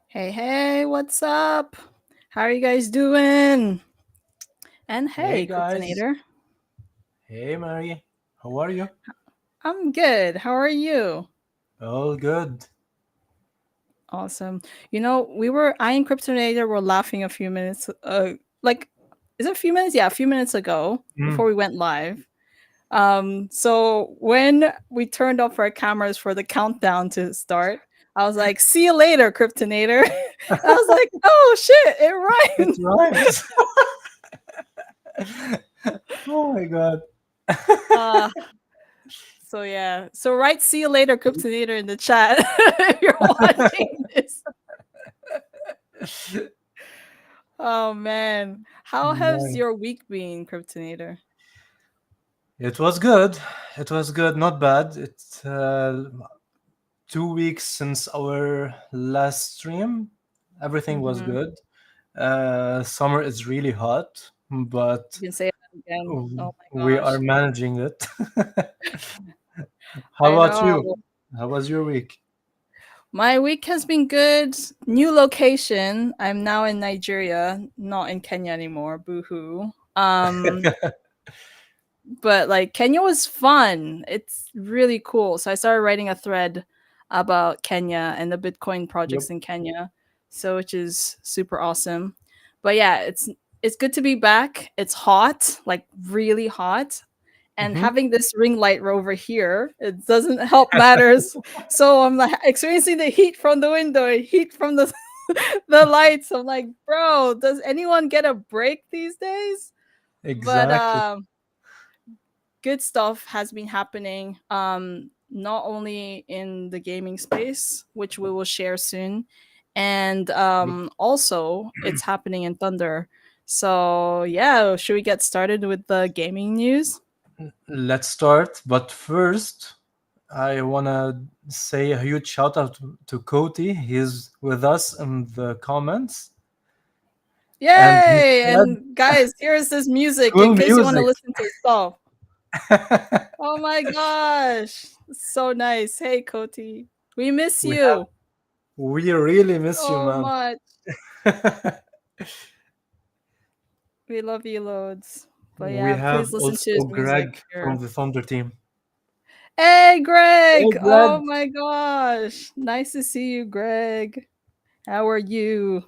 Hey, hey, what's up? How are you guys doing? And Hey hey, guys. Kryptonator. Hey Mary. How are you? I'm good. How are you? All good. Awesome. I and Kryptonator were laughing a few minutes, like, is it a few minutes? Yeah, a few minutes ago before Mm. we went live. So when we turned off our cameras for the countdown to start, I was like, see you later, Kryptonator. I was like, oh shit, it It rhymed. rhymes. Oh my god. Uh, So yeah. So write "see you later, Kryptonator" in the chat if you're watching this. Oh man. How has Nice. your week been, Kryptonator? It was good. It was good. Not bad. It's 2 weeks since our last stream. Everything was Mm-hmm. good. Summer is really hot, but You can say that again. Oh my we are gosh. managing it. How I about know. you? How was your week? My week has been good. New location. I'm now in Nigeria, not in Kenya anymore. Boohoo. But like Kenya was fun. It's really cool. So I started writing a thread about Kenya and the Bitcoin Yep. projects in Kenya. So which is super awesome. But yeah, it's good to be back. It's hot, like really hot. And Mhm. having this ring light over here, it doesn't help matters. So I'm like experiencing the heat from the window, heat from the the lights. I'm like, bro, does anyone get a break these days? But Exactly. good stuff has been happening, not only in the gaming space, which we will share soon, and Yep. also it's happening in Thunder. So yeah, should we get started with the gaming news? Let's start. But first, I wanna say a huge shout out to Koti. He's with us in the comments, and he Yay! said, And guys, here's this music "Cool in case you want to music." listen to stuff. Oh my gosh, so nice. Hey Koti, we miss we have, you we really miss you, so man. much. We love you loads. But We yeah, have please listen to his also music Greg from here. the Thunder team. Hey, Hey, Greg! Greg. Oh my gosh. Nice to see you, Greg. How are you?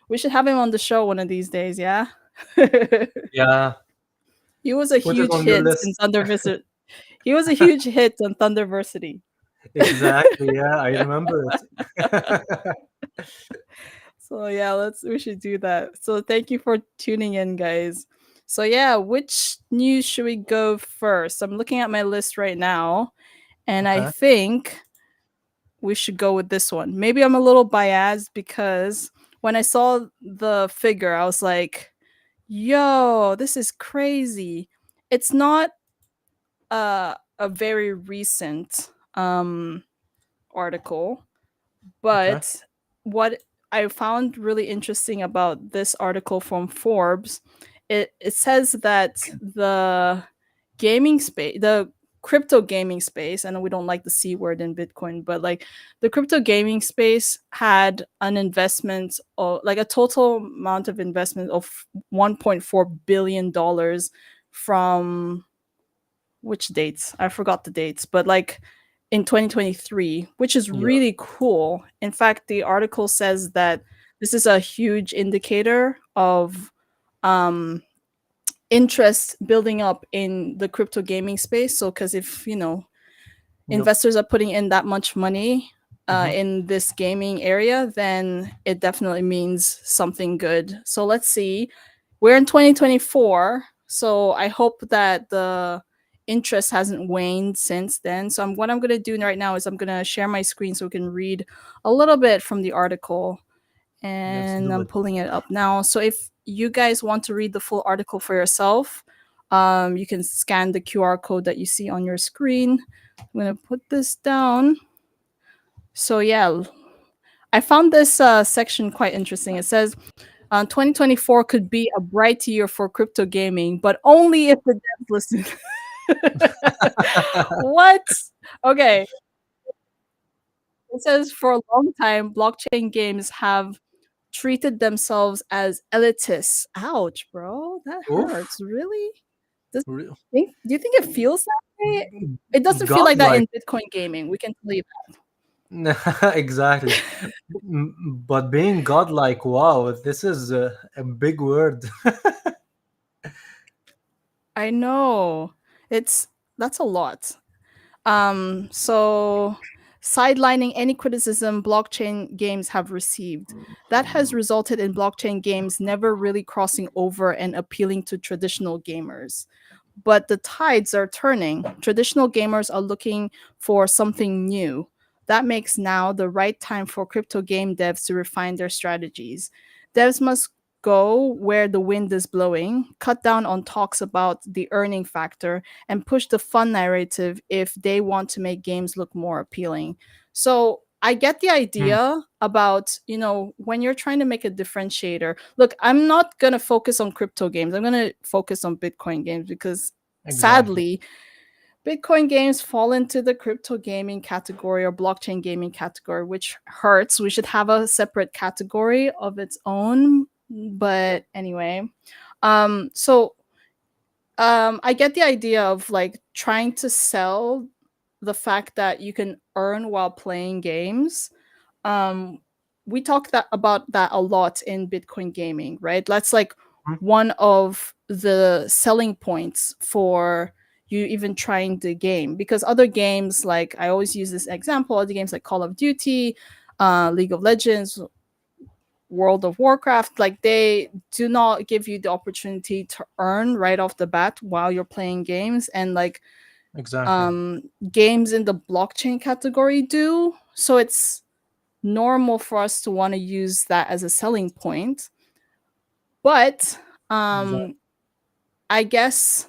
We should have him on the show one of these days, yeah? Yeah, He was a put it huge on your hit in list. Thundervisit. He was a huge hit on Thunderversity. Exactly. Yeah, I remember it. So yeah, we should do that. So thank you for tuning in, guys. So yeah, which news should we go first? I'm looking at my list right now, and I Okay. think we should go with this one. Maybe I'm a little biased because when I saw the figure, I was like, yo, this is crazy. It's not a very recent article, Okay. but what I found really interesting about this article from Forbes, it says that the crypto gaming space, I know we don't like the C word in Bitcoin, but like the crypto gaming space had an investment of like a total amount of investment of $1.4 billion from which dates? I forgot the dates, but like in 2023, which is Yeah. really cool. In fact, the article says that this is a huge indicator of um, interest building up in the crypto gaming space. So, because if Yep. investors are putting in that much money Hmm. in this gaming area, then it definitely means something good. So let's see. We're in 2024, so I hope that the interest hasn't waned since then. So what I'm going to do right now is I'm going to share my screen so we can read a little bit from the article, Let's and do I'm it. pulling it up now. So if you guys want to read the full article for yourself, you can scan the QR code that you see on your screen. I'm going to put this down. So yeah, I found this section quite interesting. It says 2024 could be a bright year for crypto gaming, but only if the devs listen. What? Okay, It says for a long time, blockchain games have treated themselves as elitists. Ouch, bro. That Oof. hurts. Really? Does Re- do you think it feels that way? It doesn't feel like that Godlike. in Bitcoin gaming. We can tell you Exactly. But being godlike, wow, this is a big word. I know. It's that's a lot. So sidelining any criticism blockchain games have received. That has resulted in blockchain games never really crossing over and appealing to traditional gamers. But the tides are turning. Traditional gamers are looking for something new. That makes now the right time for crypto game devs to refine their strategies. Devs must go where the wind is blowing, cut down on talks about the earning factor, and push the fun narrative if they want to make games look more appealing. So I get the Hmm, idea about, when you're trying to make a differentiator. Look, I'm not going to focus on crypto games. I'm going to focus on Bitcoin games because exactly. sadly, Bitcoin games fall into the crypto gaming category or blockchain gaming category, which hurts. We should have a separate category of its own. But anyway, so I get the idea of like trying to sell the fact that you can earn while playing games. um we talk about that a lot in Bitcoin gaming, right? That's like Hmm, one of the selling points for you even trying the game, because other games, like I always use this example, other games like Call of Duty, League of Legends, World of Warcraft, like they do not give you the opportunity to earn right off the bat while you're playing games, and like exactly. um games in the blockchain category do. So it's normal for us to want to use that as a selling point. But Exactly. um I guess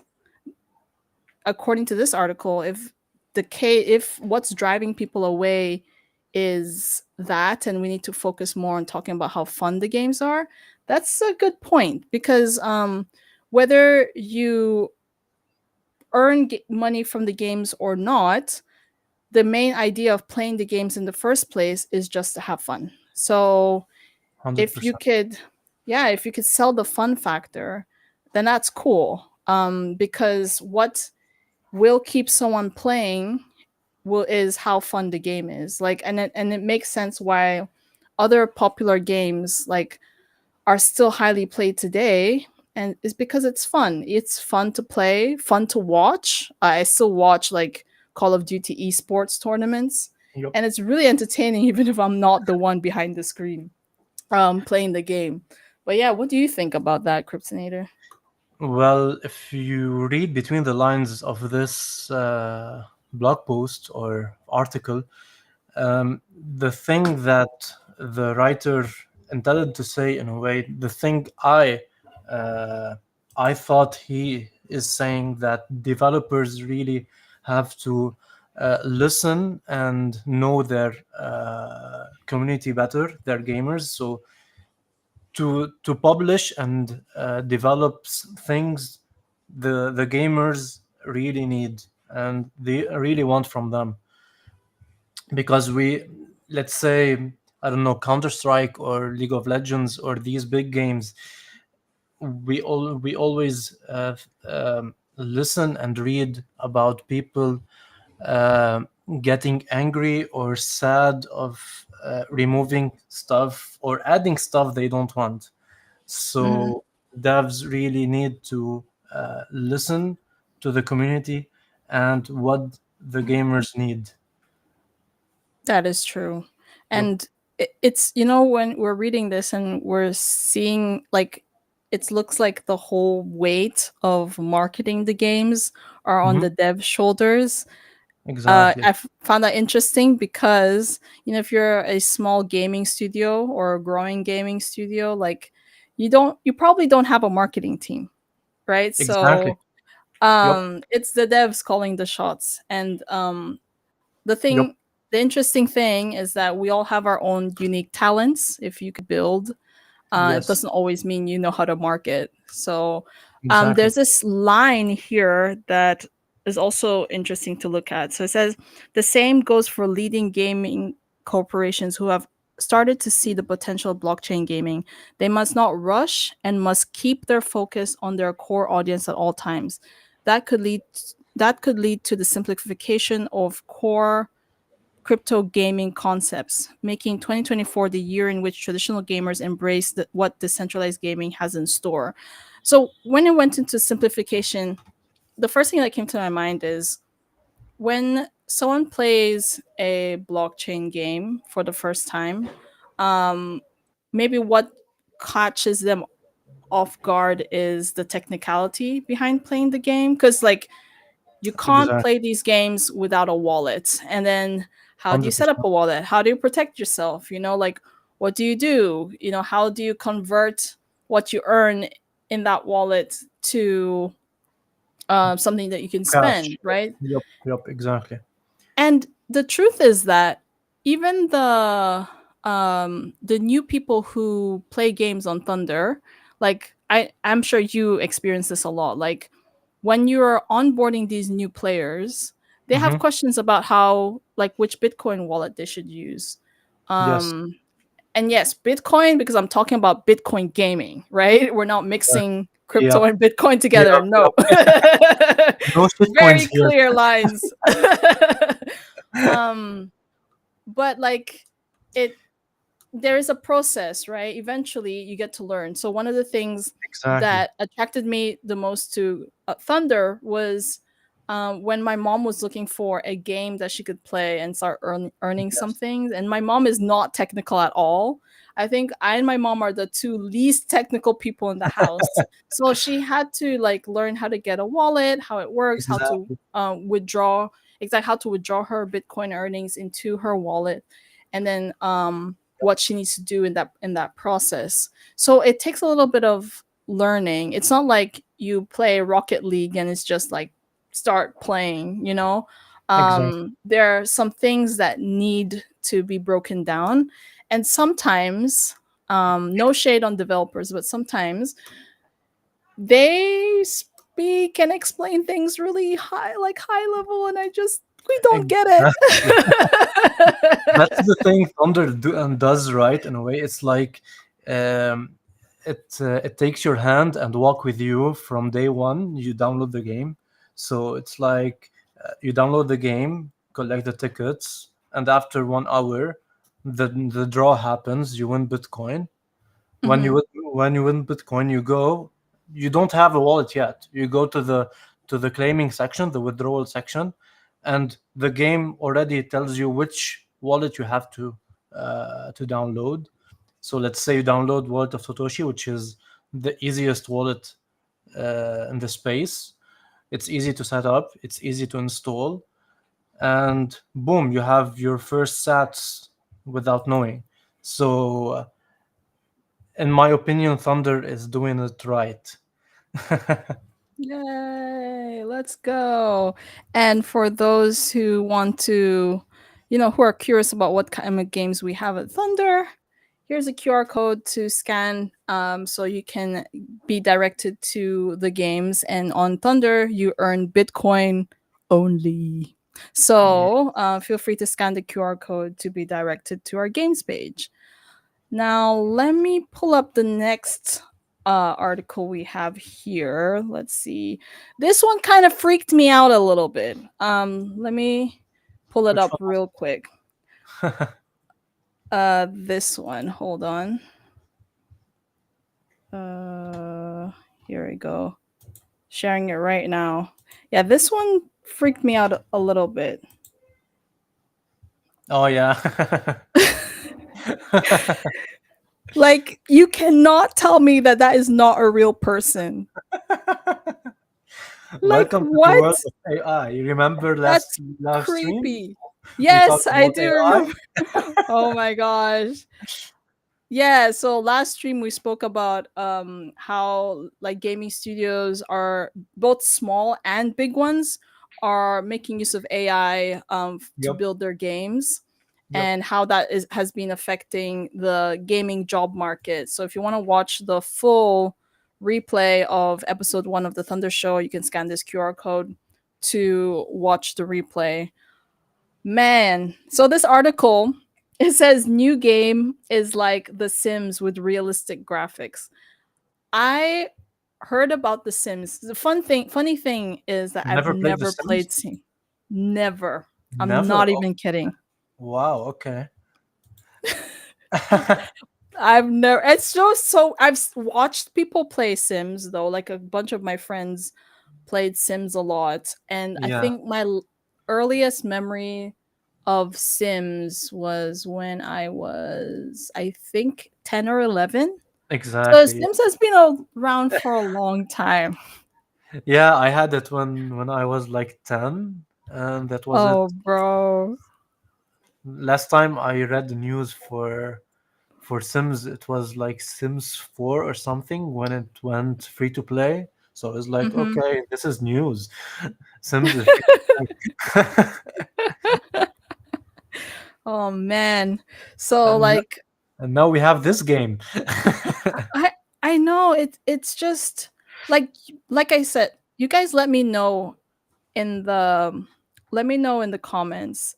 according to this article, if what's driving people away is that, and we need to focus more on talking about how fun the games are, that's a good point, because whether you money from the games or not, the main idea of playing the games in the first place is just to have fun. So if you 100%. could, yeah, if you could sell the fun factor, then that's cool. Because what will keep someone playing will is how fun the game is. Like, and it makes sense why other popular games like are still highly played today, and it's because it's fun. It's fun to play, fun to watch. I still watch like Call of Duty esports tournaments, Yep. and it's really entertaining even if I'm not the one behind the screen playing the game. But yeah, what do you think about that, Kryptonator? Well, if you read between the lines of this blog post or article, the thing that the writer intended to say, in a way, the thing uh, I thought he is saying, that developers really have to listen and know their community better, their gamers. So to publish and develop things the gamers really need and they really want from them, because we, let's say, I don't know, Counter Strike or League of Legends or these big games, we always listen and read about people uh, getting angry or sad of removing stuff or adding stuff they don't want. Hmm. So devs really need to listen to the community and what the gamers need. That is true. Yep. And it's, when we're reading this and we're seeing like it looks like the whole weight of marketing the games are on Hmm. the dev shoulders. Exactly. Found that interesting because, if you're a small gaming studio or a growing gaming studio, like you probably don't have a marketing team, right? Exactly. So Yep. it's the devs calling the shots. And the Yep. thing the interesting thing is that we all have our own unique talents. If you could build, it Yes. doesn't always mean you know how to market. So Exactly. there's this line here that is also interesting to look at. So it says the same goes for leading gaming corporations who have started to see the potential of blockchain gaming. They must not rush and must keep their focus on their core audience at all times. That could lead that could lead to the simplification of core crypto gaming concepts, making 2024 the year in which traditional gamers embrace what decentralized gaming has in store. So, when it went into simplification, the first thing that came to my mind is when someone plays a blockchain game for the first time, um, maybe what catches them off guard is the technicality behind playing the game. Because, like, you can't Exactly. play these games without a wallet. And then how do you set up 100%. a wallet? How do you protect yourself? Like, what do you do? How do you convert what you earn in that wallet to something that you can Cash. spend, right? Yep, yep, exactly. And the truth is that even the new people who play games on Thunder, like I'm sure you experience this a lot. Like when you're onboarding these new players, they have Mm-hmm. questions about how, like, which Bitcoin wallet they should use. Yes. Um and yes, Bitcoin, because I'm talking about Bitcoin gaming, right? We're not Exactly. mixing crypto Yep, and Bitcoin together. yep, No. yep. No shit coins Very here. clear lines. um but like it there is a process, right? Eventually you get to learn. So one of the things Exactly. that attracted me the most to Thunder was when my mom was looking for a game that she could play and start earning Yes. something. And my mom is not technical at all. I think I and my mom are the two least technical people in the house. So she had to like learn how to get a wallet, how it works, how to Exactly. withdraw, exactly how to withdraw her Bitcoin earnings into her wallet, and then what she needs to do in that process. So it takes a little bit of learning. It's not like you play Rocket League and it's just like start playing. Exactly. There are some things that need to be broken down, and sometimes, no shade on developers, but sometimes they speak and explain things really high, like high level, and we don't get Exactly. That's it. the thing Thunder does right in a way. It's like um, it takes your hand and walk with you from day one. You download the game, so it's like you download the game, collect the tickets, and after 1 hour, the draw happens. You win Bitcoin. Hmm. When you win Bitcoin, you go. You don't have a wallet yet. You go to the claiming section, the withdrawal section, and the game already tells you which wallet you have to download. So let's say you download Wallet of Satoshi, which is the easiest wallet in the space. It's easy to set up. It's easy to install, and boom, you have your first Sats without knowing. So in my opinion, Thunder is doing it right. Yay, let's go. And for those who want to, who are curious about what kind of games we have at Thunder, here's a QR code to scan, so you can be directed to the games. And on Thunder, you earn Bitcoin only. Yeah. So feel free to scan the QR code to be directed to our games page. Now, let me pull up the next article we have here. Let's see. This one kind of freaked me out a little bit. Let me pull it Which up one? real quick. This one. Hold on. Uh, Here we go. Sharing it right now. Yeah, this one freaked me out a little bit. Oh yeah. Like, you cannot tell me that that is not a real person. Like, Welcome to the world what? of AI. You remember That's last stream creepy. we talked Yes, I about do AI? remember. Oh my gosh. Yeah, so last stream we spoke about how like gaming studios are both small and big ones are making use of AI to Yep, build their games, yep. and how that has been affecting the gaming job market. So if you want to watch the full replay of episode 1 of the Thunder Show, you can scan this QR code to watch the replay. Man, so this article It says new game is like The Sims with realistic graphics. I heard about The Sims. The funny thing is that I've Never played The never Sims? played Sim. Never. I'm Never. not Oh, even kidding. wow. Okay. I've never. It's just so I've watched people play Sims though. Like a bunch of my friends played Sims a lot, and I Yeah, think my earliest memory of Sims was when I was, I think, 10 or 11. So exactly. Sims has been around for a long time. Yeah, I had it when I was like 10, and that was it. Oh, bro. Last time I read the news for Sims, it was like Sims 4 or something when it went free to play. So it's like, Hmm. okay, this is news. Sims is free to play. Oh man. So and, like and now we have this game. I I know it's just like like I said, you guys in the let me know in the comments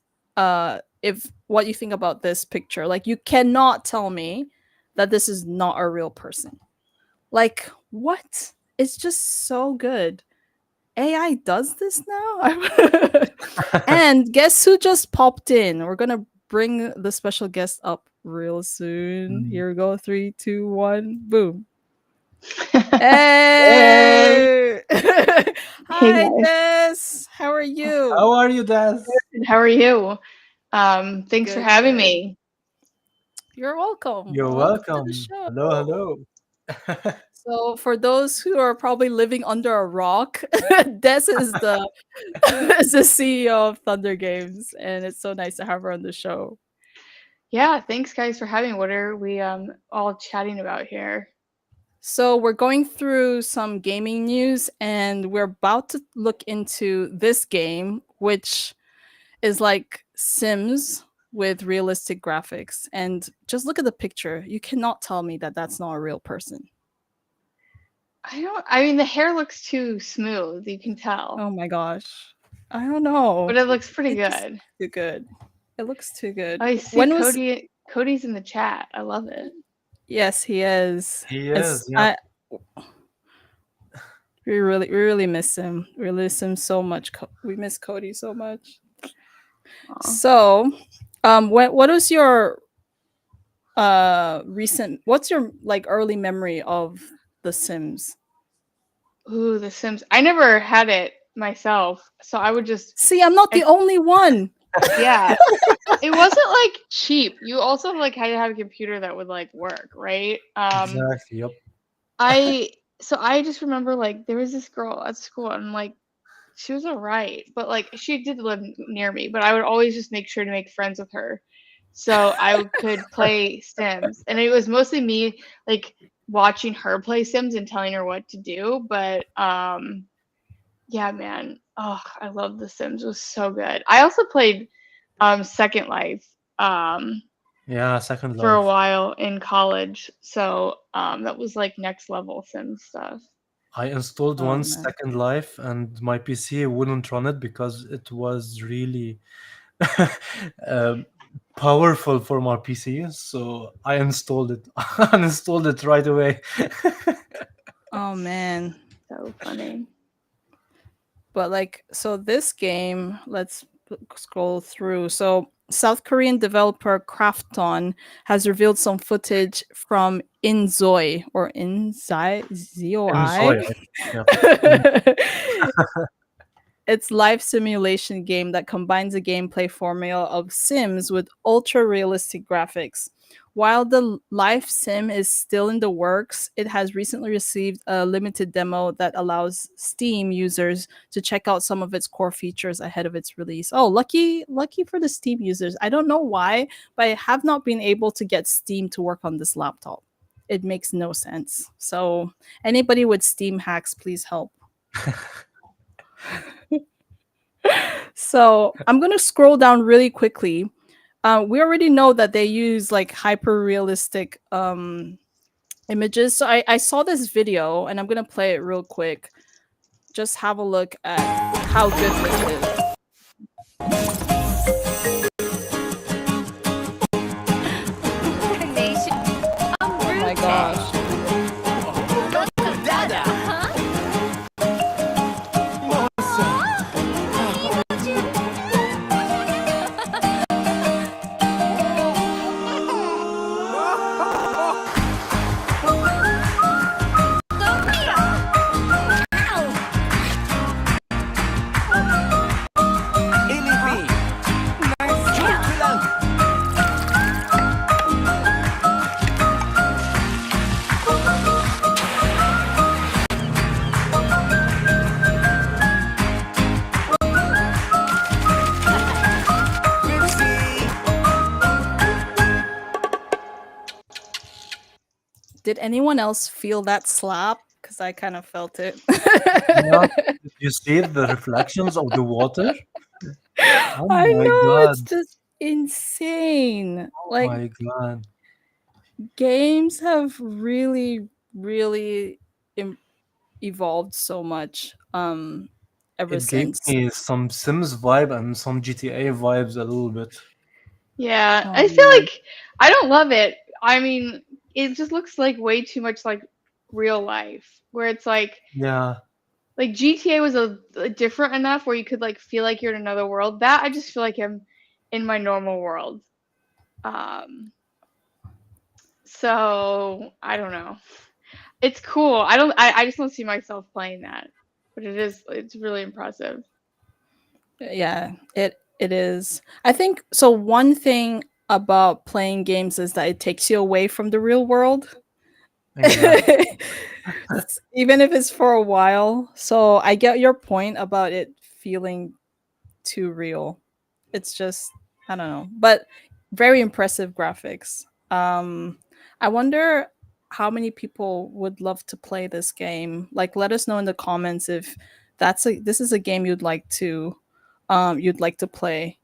if what you think about this picture. Like you cannot tell me that this is not a real person. Like what? It's just so good. AI does this now? And guess who just popped in? We're gonna bring the special guest up real soon. Mm. Here we go. Three, two, one, boom. Hey, Hey! hey Hi, guys. Des. How are you? How are you, Des? How are you? Thanks for Good, having good. me. You're welcome. You're Welcome to the welcome. Hello, show. hello. So, for those who are probably living under a rock, Des is the is the CEO of Thunder Games, and it's so nice to have her on the show. Yeah, thanks guys for having me. What are we all chatting about here? So, we're going through some gaming news, and we're about to look into this game, which is like Sims with realistic graphics. And just look at the picture. You cannot tell me that that's not a real person. I mean the hair looks too smooth, you can tell. Oh my gosh. I don't But know. it looks pretty It just good. too good. It looks too good. I see When was Cody's in the chat. I love it. Yes, he is. He It's is, yeah. I we really miss him. We miss him so much. We miss Cody so much. Aw. So, what is your recent what's your like early memory of The Sims? Ooh, The Sims. I never had it myself, so I would just See, I'm not the I only one. yeah. It wasn't like cheap. You also like had to have a computer that would like work, right? Exactly, yep. I so I just remember like there was this girl at school and like she was alright, but like she did live near me, but I would always just make sure to make friends with her so could play Sims. And it was mostly me like watching her play Sims and telling her what to do, but yeah, man. Oh, I love The Sims. It was so good. I also played Second Life Yeah, Second for a Life. while in college. So that was like next level Sim stuff. I installed Oh one man. Second Life and my PC wouldn't run it because it was really um, powerful for my PC. So I installed it. Uninstalled it right away. Oh man. So funny. But like, so this game, let's scroll through. So South Korean developer Krafton has revealed some footage from Inzoi or Inzai Enjoy. ZOI. Yeah. Mm. It's life simulation game that combines a gameplay formula of Sims with ultra realistic graphics. While the life sim is still in the works, it has recently received a limited demo that allows Steam users to check out some of its core features ahead of its release. Oh, lucky for the Steam users. I don't know why, but I have not been able to get Steam to work on this laptop. It makes no sense. So, anybody with Steam hacks, please help. So I'm gonna scroll down really quickly. We already know that they use like hyper realistic images. So I saw this video and I'm gonna play it real quick. Just have a look at how good this is. gosh. Did anyone else feel that slap? Because I kind of felt it. Yeah. Did you see the reflections of the water? Oh I my know, it's god. just insane. Oh Like, my god. games have really, really evolved so much ever It gave since. me some Sims vibe and some GTA vibes a little bit. Yeah, Oh I feel man. like I don't love it. I mean, it just looks like way too much like real life, where it's Yeah, like GTA was a different enough where you could like feel like you're in another world. That I just feel like I'm in my normal world. Um, so I don't know. It's cool. I just don't see myself playing that, but it's really impressive. Yeah, it is. I think so. One thing about playing games is that it takes you away from the real world. exactly. Even if it's for a while. So I get your point about it feeling too real. It's just I don't know, but very impressive graphics. I wonder how many people would love to play this game. Like, let us know in the comments if this is a game you'd like to play.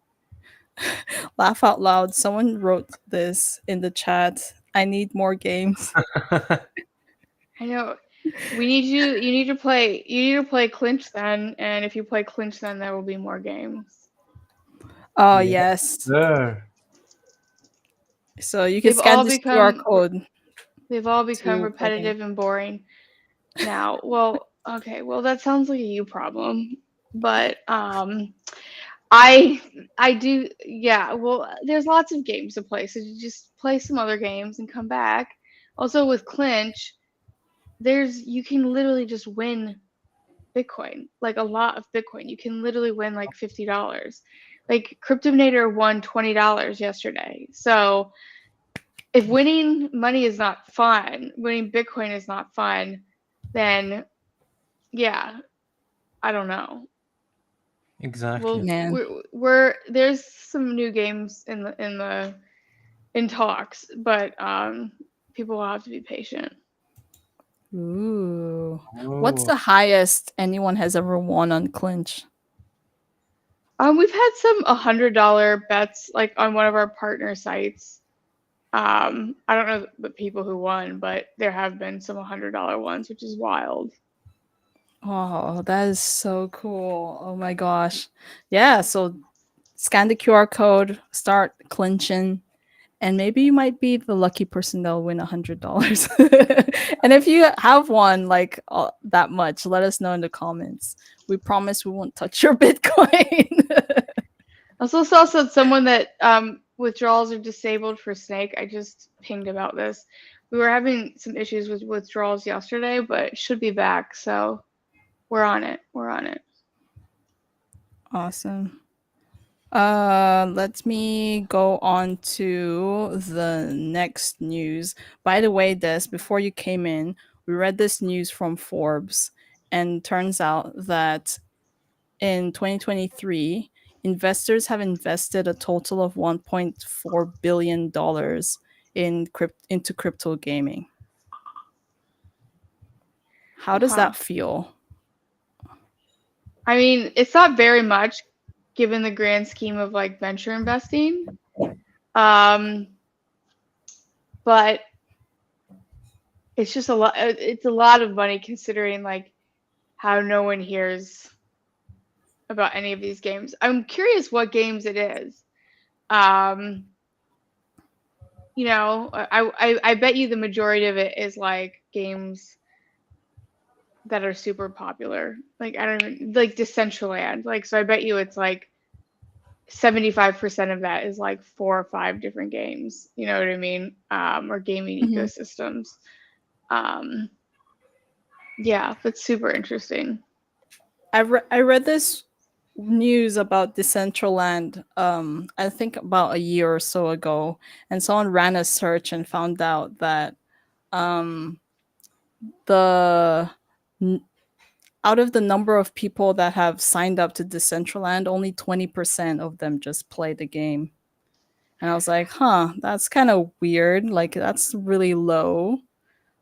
Laugh out loud. Someone wrote this in the chat. I need more games. I know. You need to play Clinch then, and if you play Clinch then there will be more games. Oh Yes, yes. sir. So you can They've scan all this QR become code they've all become to play. repetitive and boring now. Well, okay, well that sounds like a you problem. But I I do, yeah, well there's lots of games to play, so you just play some other games and come back. Also with Clinch, you can literally just win Bitcoin, like a lot of Bitcoin. You can literally win like $50. Like Cryptominator won $20 yesterday. So if winning money is not fun, winning Bitcoin is not fun, then yeah, I don't know. Exactly. Well, Man. we're there's some new games in talks, but people will have to be patient. Ooh. What's Oh, the highest anyone has ever won on Clinch? We've had some $100 bets like on one of our partner sites. I don't know the people who won, but there have been some $100 ones, which is wild. Oh, that is so cool. Oh my gosh. Yeah, so scan the QR code, start clinching, and maybe you might be the lucky person that'll win $100. And if you have won like that much, let us know in the comments. We promise we won't touch your Bitcoin. I also saw someone that withdrawals are disabled for Snake. I just pinged about this. We were having some issues with withdrawals yesterday, but it should be back. So we're on it. We're on it. Awesome. Let me go on to the next news. By the way, Des, before you came in, we read this news from Forbes, and turns out that in 2023, investors have invested a total of $1.4 billion into crypto gaming. How does Huh. that feel? I mean, it's not very much given the grand scheme of like venture investing. Um, but it's just a lot. It's a lot of money considering like how no one hears about any of these games. I'm curious what games it is. Um, you know, I bet you the majority of it is like games that are super popular. Like I don't even like Decentraland. Like so I bet you it's like 75% of that is like 4 or 5 different games. You know what I mean? Or gaming Mhm. ecosystems. Um, yeah, that's super interesting. I read this news about Decentraland, I think about a year or so ago, and someone ran a search and found out that um, the n- out of the number of people that have signed up to Decentraland, only 20% of them just play the game. And I was like, huh, that's kind of weird. Like, that's really low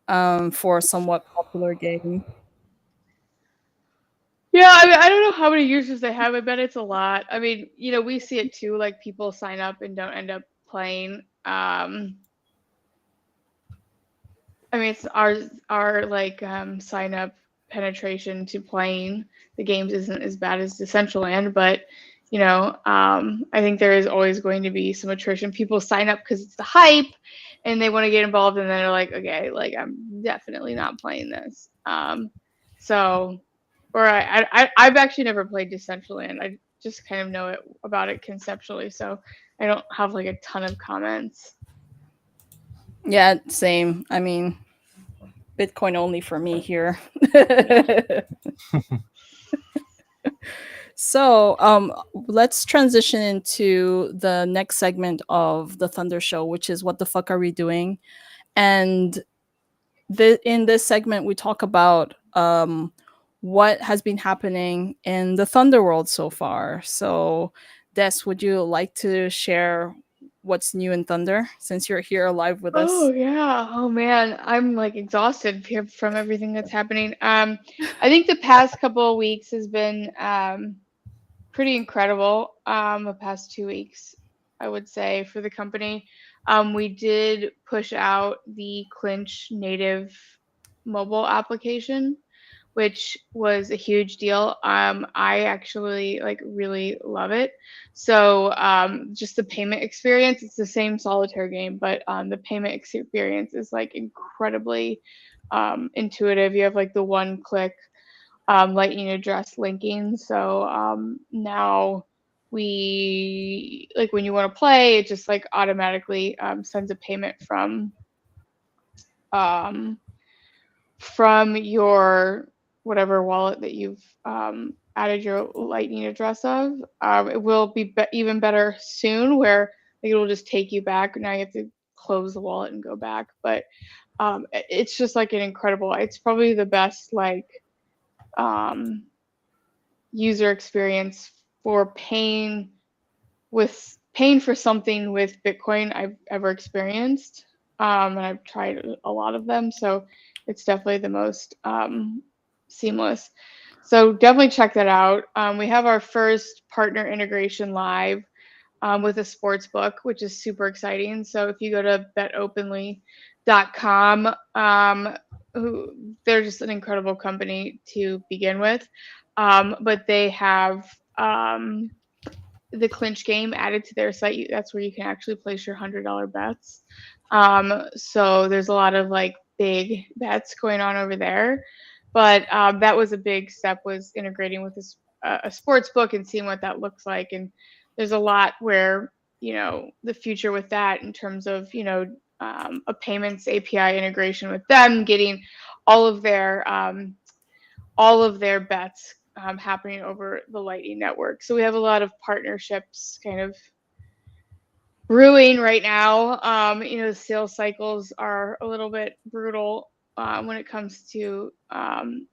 for a somewhat popular game. Yeah, I mean, I don't know how many users they have. I bet it's a lot. I mean, you know, we see it too. Like people sign up and don't end up playing. I mean, it's our like sign up penetration to playing the games isn't as bad as Decentraland, but you know, I think there is always going to be some attrition. People sign up because it's the hype and they want to get involved, and then they're like, okay, like I'm definitely not playing this. So, or I've actually never played Decentraland. I just kind of know it about it conceptually, so I don't have like a ton of comments. Yeah, same. I mean, Bitcoin only for me here. Yeah. So, let's transition into the next segment of the Thunder Show, which is what the fuck are we doing? And in this segment, we talk about what has been happening in the Thunder world so far. So, Des, would you like to share what's new in Thunder since you're here live with Oh us? yeah. Oh man, I'm like exhausted from everything that's happening. I think the past couple of weeks has been pretty incredible. The past 2 weeks, I would say, for the company. We did push out the Clinch native mobile application, which was a huge deal. I actually like really love it. So just the payment experience, it's the same solitaire game, but the payment experience is like incredibly intuitive. You have like the one click lightning address linking. So now we like when you want to play, it just like automatically sends a payment um, from your whatever wallet that you've added your lightning address of. It will be even better soon, where like, it will just take you back. Now you have to close the wallet and go back, but it's just like an incredible. It's probably the best like um, user experience for paying for something with Bitcoin I've ever experienced. And I've tried a lot of them, so it's definitely the most seamless. So definitely check that out. We have our first partner integration live with a sports book, which is super exciting. So if you go to betopenly.com, they're just an incredible company to begin with. But they have the Clinch game added to their site. That's where you can actually place your $100 bets. So there's a lot of like big bets going on over there. But that was a big step, was integrating with a sports book and seeing what that looks like. And there's a lot where, you know, the future with that in terms of, you know, a payments API integration with them, getting all of their bets happening over the Lightning Network. So we have a lot of partnerships kind of brewing right now. You know, the sales cycles are a little bit brutal when it comes to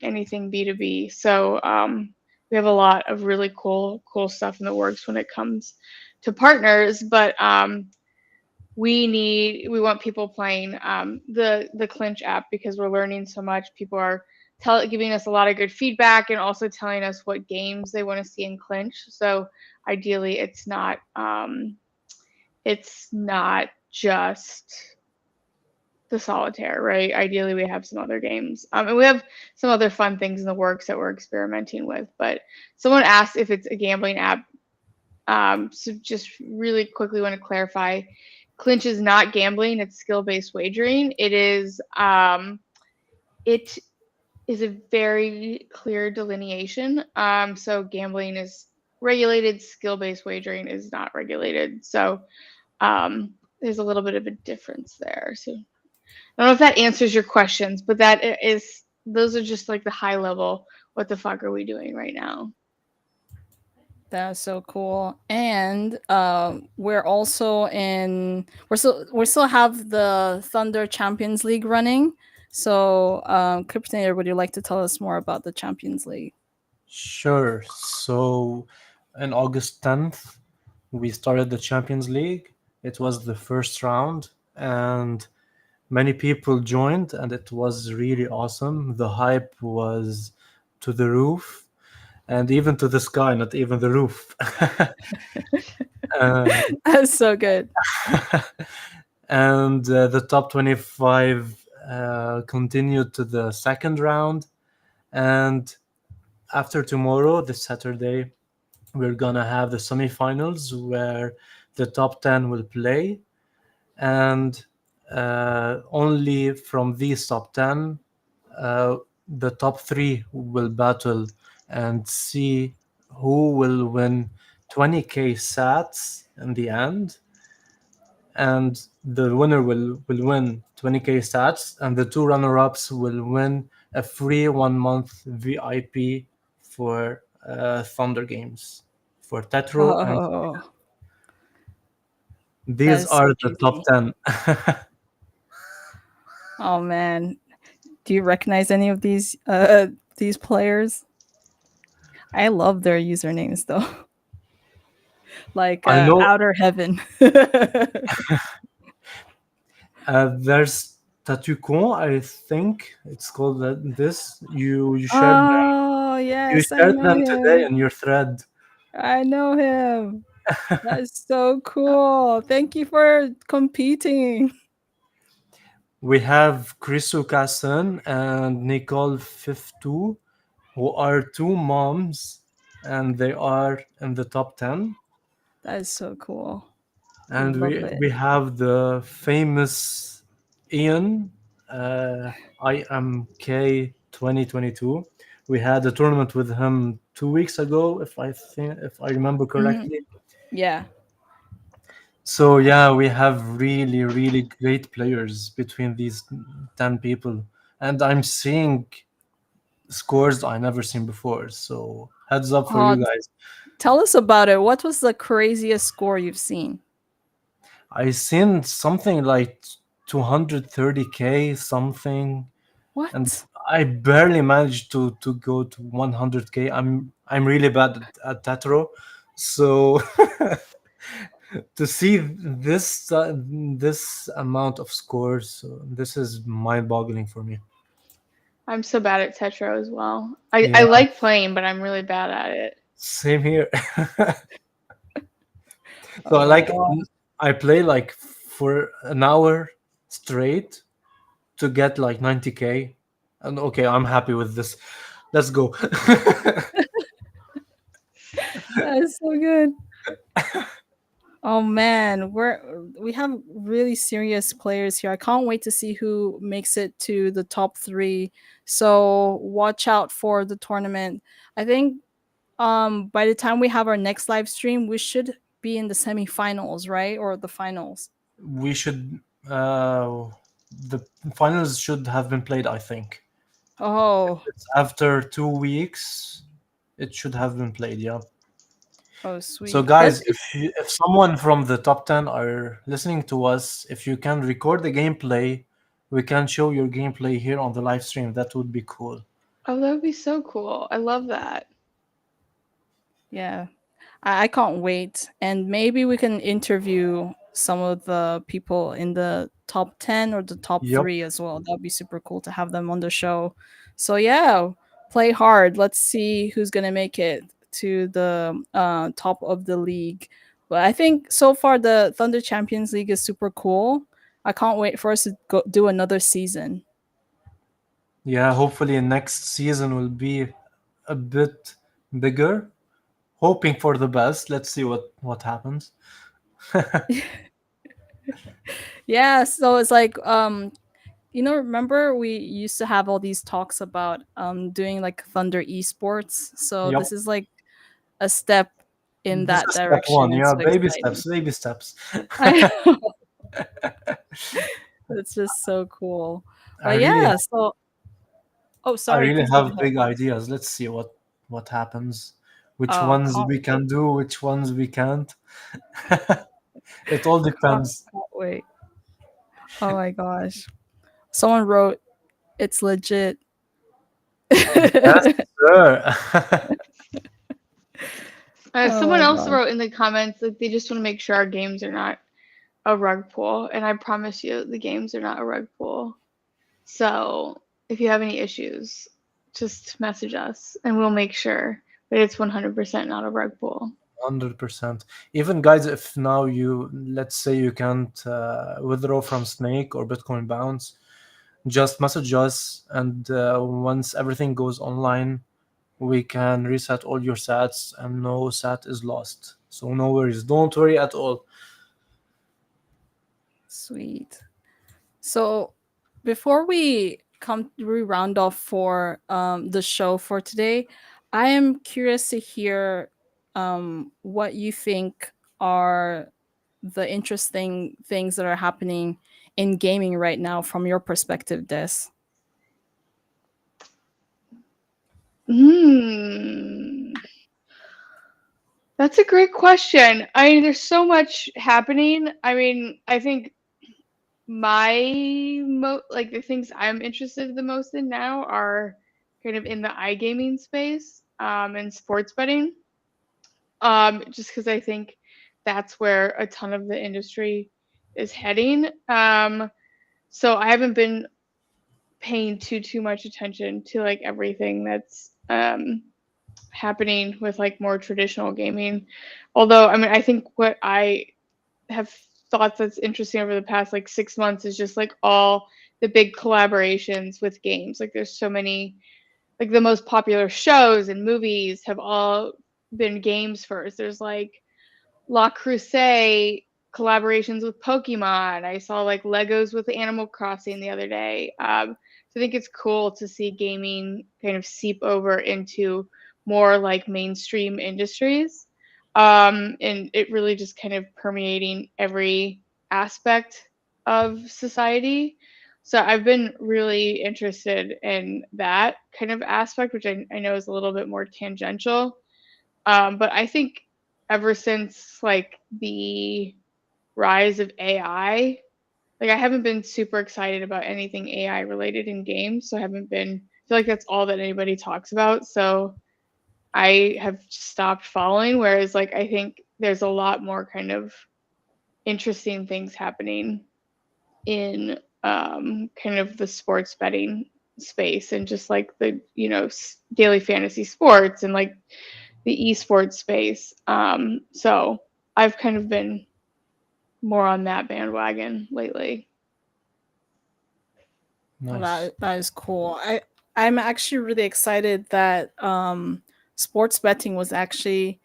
anything B2B. So we have a lot of really cool stuff in the works when it comes to partners. But we want people playing the Clinch app, because we're learning so much. People are giving us a lot of good feedback, and also telling us what games they want to see in Clinch. So ideally, it's not just the solitaire, right? Ideally, we have some other games, and we have some other fun things in the works that we're experimenting with. But someone asked if it's a gambling app. So just really quickly want to clarify, Clinch is not gambling, it's skill-based wagering. It is a very clear delineation. So gambling is regulated, skill-based wagering is not regulated. So there's a little bit of a difference there. So I don't know if that answers your questions, but those are just like the high level. What the fuck are we doing right now? That's so cool. And we're also in we still have the Thunder Champions League running. So Kryptonator, would you like to tell us more about the Champions League? Sure. So, on August 10th, we started the Champions League. It was the first round, and many people joined, and it was really awesome. The hype was to the roof and even to the sky, not even the roof. uh, That's so good. and the top 25 continued to the second round. And after tomorrow, this Saturday, we're gonna have the semifinals where the top 10 will play, and only from these top 10, uh, the top three will battle and see who will win 20k sats in the end. And the winner will win 20k sats, and the two runner-ups will win a free 1 month VIP for Thunder Games for Tetro, and Oh, that these is so are the top juicy. 10. Oh man, do you recognize any of these players? I love their usernames though, like I know Outer Heaven. there's Tatucon, I think it's called this. Oh You yes, I shared know them today him. in your thread. I know him. That's so cool. Thank you for competing. We have Chrisu Kassan and Nicole Fiftu, who are two moms, and they are in the top 10. That is so cool. And Love we it. we have the famous Ian, uh, IMK 2022. We had a tournament with him 2 weeks ago, if I remember Hmm. correctly. Yeah. So yeah, we have really, really great players between these 10 people. And I'm seeing scores I never seen before. So heads up for Oh, you guys. tell us about it. What was the craziest score you've seen? I seen something like 230k something, and What? I barely managed to go to 100k. I'm really bad at Tetro. So to see this amount of scores, this is mind-boggling for me. I'm so bad at Tetra as well. I Yeah, like playing, but I'm really bad at it. same here. So Oh my god. I play like for an hour straight to get like 90k, and okay, I'm happy with this. Let's go. That is so good. Oh man, we have really serious players here. I can't wait to see who makes it to the top 3. So watch out for the tournament. I think by the time we have our next live stream, we should be in the semifinals, right? Or the finals. We should the finals should have been played, I think. Oh, It's after 2 weeks. It should have been played, yeah. oh So sweet. guys, if someone from the top 10 are listening to us, if you can record the gameplay, we can show your gameplay here on the live stream. That would be cool. Oh, that would be so cool. I love that. Yeah. I can't wait. And maybe we can interview some of the people in the top 10 or the top Yep. 3 as well. That'd be super cool to have them on the show. So, yeah, play hard. Let's see who's going to make it to the top of the league. But I think so far the Thunder Champions League is super cool. I can't wait for us to do another season. Yeah, hopefully next season will be a bit bigger. Hoping for the best. Let's see what happens. Yeah, so it's like remember we used to have all these talks about doing like Thunder esports. So Yep. this is like a step in This that is step direction. one. It's Yeah, so baby exciting. steps, baby steps. I know. It's just so cool. I But really yeah, so oh I sorry, really please go have ahead. big ideas. Let's see what happens. Which Oh, ones can't we wait. can do, which ones we can't. It all depends. Can't wait. Oh my gosh. Someone wrote it's legit. Yes, sir. Oh Someone my else gosh. wrote in the comments that they just want to make sure our games are not a rug pull, and I promise you, the games are not a rug pull. So if you have any issues, just message us, and we'll make sure that it's 100% not a rug pull. 100%. Even guys, if now let's say you can't withdraw from Snake or Bitcoin Bounce, just message us, and once everything goes online, we can reset all your sats, and no sat is lost. So no worries. Don't worry at all. Sweet. So before we round off for the show for today, I am curious to hear what you think are the interesting things that are happening in gaming right now from your perspective, Des. Hmm. That's a great question. I mean, there's so much happening. I mean, I think like the things I'm interested the most in now are kind of in the iGaming space, and sports betting. Just because I think that's where a ton of the industry is heading. So I haven't been paying too much attention to like everything that's happening with like more traditional gaming. Although, I mean, I think what I have thought that's interesting over the past like 6 months is just like all the big collaborations with games. Like, there's so many, like the most popular shows and movies have all been games first. There's like La Crusade collaborations with Pokemon. I saw like Legos with Animal Crossing the other day. So I think it's cool to see gaming kind of seep over into more like mainstream industries. And it really just kind of permeating every aspect of society. So I've been really interested in that kind of aspect, which I know is a little bit more tangential. But I think ever since like the rise of AI, like I haven't been super excited about anything AI related in games. So I haven't been, I feel like that's all that anybody talks about. So I have stopped following. Whereas like I think there's a lot more kind of interesting things happening in kind of the sports betting space, and just like the daily fantasy sports and like the esports space. So I've kind of been more on that bandwagon lately. Well, Nice. that is cool. I'm actually really excited that sports betting was actually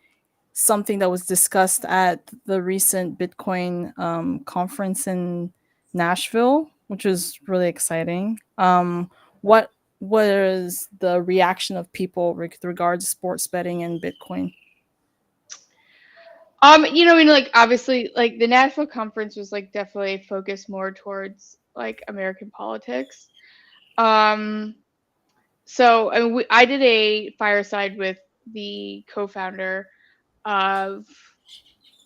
something that was discussed at the recent Bitcoin conference in Nashville, which was really exciting. What was the reaction of people with regards to sports betting and Bitcoin? Like obviously, like the Nashville conference was like definitely focused more towards like American politics. Um, so I mean, I did a fireside with the co-founder of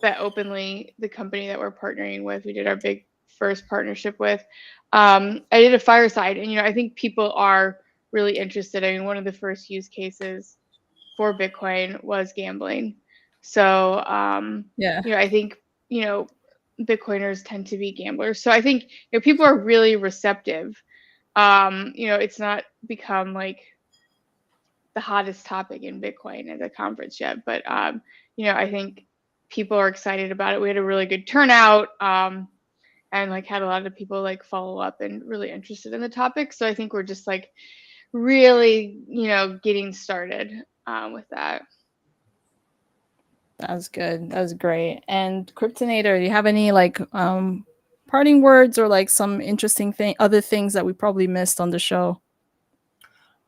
that openly the company that we're partnering with. We did our big first partnership with. I did a fireside, and I think people are really interested. I mean, one of the first use cases for Bitcoin was gambling. So, Yeah. I think you know Bitcoiners tend to be gamblers. So I think people are really receptive. It's not become like the hottest topic in Bitcoin at the conference yet, but I think people are excited about it. We had a really good turnout, and like had a lot of people like follow up and really interested in the topic. So I think we're just like really, getting started with that. That was good. That was great. And Kryptonator, do you have any like parting words or like some interesting other things that we probably missed on the show?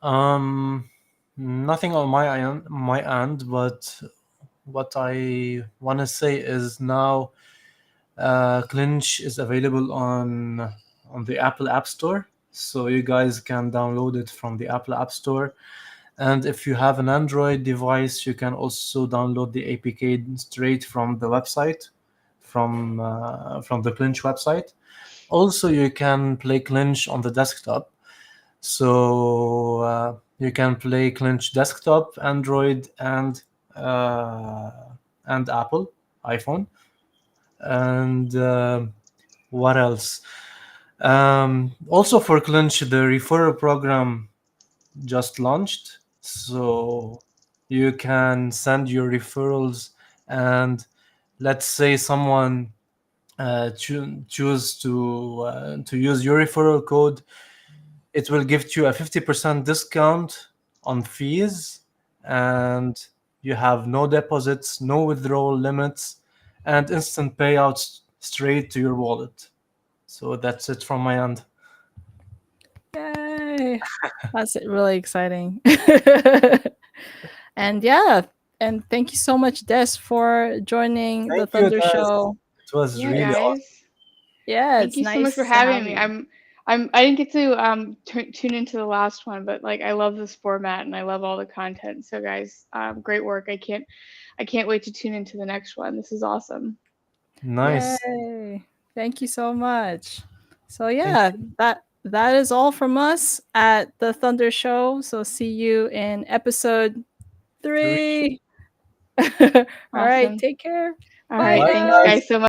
Um, Nothing on my end, but what I want to say is now Clinch is available on the Apple App Store, so you guys can download it from the Apple App Store. And if you have an Android device, you can also download the APK straight from the website, from the Clinch website. Also, you can play Clinch on the desktop. So you can play Clinch desktop, Android, uh, and Apple iPhone. And what else? Also for Clinch, the referral program just launched, so you can send your referrals, and let's say someone choose to use your referral code, it will give you a 50% discount on fees, and you have no deposits, no withdrawal limits, and instant payouts straight to your wallet. So that's it from my end. Yay! That's really exciting. And yeah, and thank you so much, Des, for joining the Thank you, Thunder Taz. Show. It was Yeah, really awesome. guys. Yeah, Thank it's you so much for nice to having have me. you. I didn't get to tune into the last one, but like I love this format and I love all the content. So guys, great work. I can't wait to tune into the next one. This is awesome. Nice. Yay! Thank you so much. So Thank yeah, you. that is all from us at the Thunder Show. So see you in episode Three. 3. All right, Awesome. take care. All Bye right. Bye, Thanks guys. guys. guys so much.